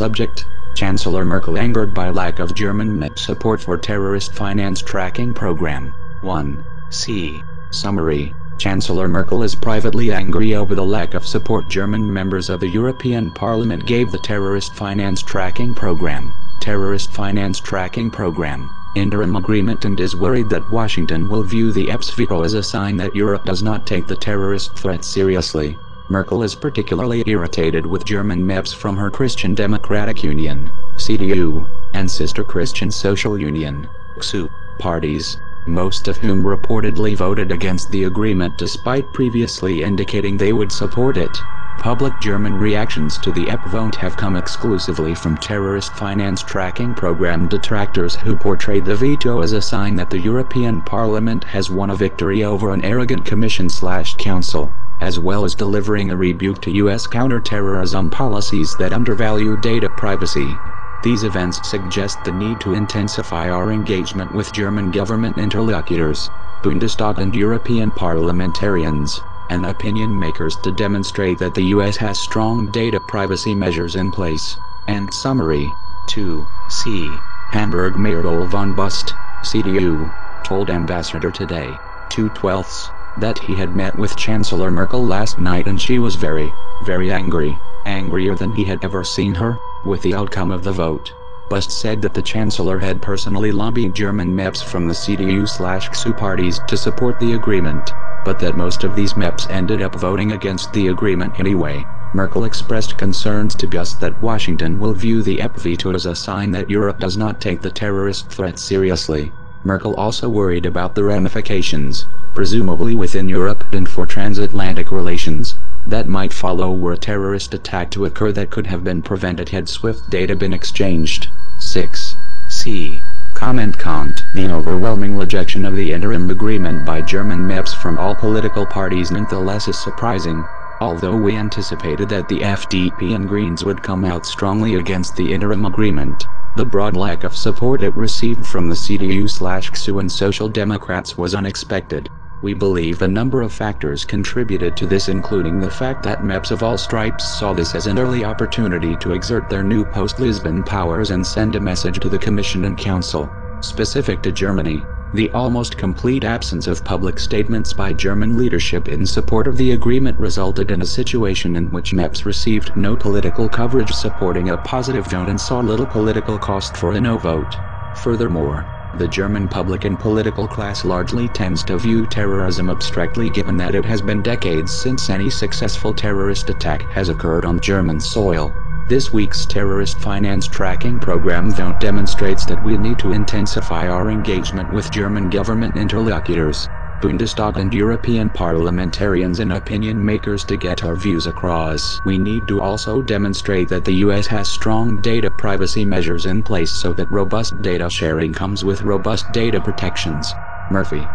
Subject: Chancellor Merkel angered by lack of German MEP support for terrorist finance tracking program. 1. C. Summary: Chancellor Merkel is privately angry over the lack of support German members of the European Parliament gave the terrorist finance tracking program. Interim agreement, and is worried that Washington will view the EP's veto as a sign that Europe does not take the terrorist threat seriously. Merkel is particularly irritated with German MEPs from her Christian Democratic Union, CDU, and sister Christian Social Union, CSU, parties, most of whom reportedly voted against the agreement despite previously indicating they would support it. Public German reactions to the EP vote have come exclusively from terrorist finance tracking program detractors who portray the veto as a sign that the European Parliament has won a victory over an arrogant Commission/Council, as well as delivering a rebuke to US counterterrorism policies that undervalue data privacy. These events suggest the need to intensify our engagement with German government interlocutors, Bundestag and European parliamentarians, and opinion makers to demonstrate that the US has strong data privacy measures in place. And summary: 2. C. Hamburg Mayor Ole von Bust, CDU, told Ambassador Today, 2/12, that he had met with Chancellor Merkel last night and she was very, very angry, angrier than he had ever seen her, with the outcome of the vote. Bust said that the Chancellor had personally lobbied German MEPs from the CDU/CSU parties to support the agreement, but that most of these MEPs ended up voting against the agreement anyway. Merkel expressed concerns to Bust that Washington will view the EP veto as a sign that Europe does not take the terrorist threat seriously. Merkel also worried about the ramifications, presumably within Europe and for transatlantic relations, that might follow were a terrorist attack to occur that could have been prevented had SWIFT data been exchanged. 6. C. Comment: The overwhelming rejection of the interim agreement by German MEPs from all political parties nonetheless is surprising. Although we anticipated that the FDP and Greens would come out strongly against the interim agreement, the broad lack of support it received from the CDU/CSU and Social Democrats was unexpected. We believe a number of factors contributed to this, including the fact that MEPs of all stripes saw this as an early opportunity to exert their new post-Lisbon powers and send a message to the Commission and Council. Specific to Germany, the almost complete absence of public statements by German leadership in support of the agreement resulted in a situation in which MEPs received no political coverage supporting a positive vote and saw little political cost for a no vote. Furthermore, the German public and political class largely tends to view terrorism abstractly, given that it has been decades since any successful terrorist attack has occurred on German soil. This week's terrorist finance tracking program vote demonstrates that we need to intensify our engagement with German government interlocutors, Bundestag and European parliamentarians and opinion makers to get our views across. We need to also demonstrate that the US has strong data privacy measures in place so that robust data sharing comes with robust data protections. Murphy.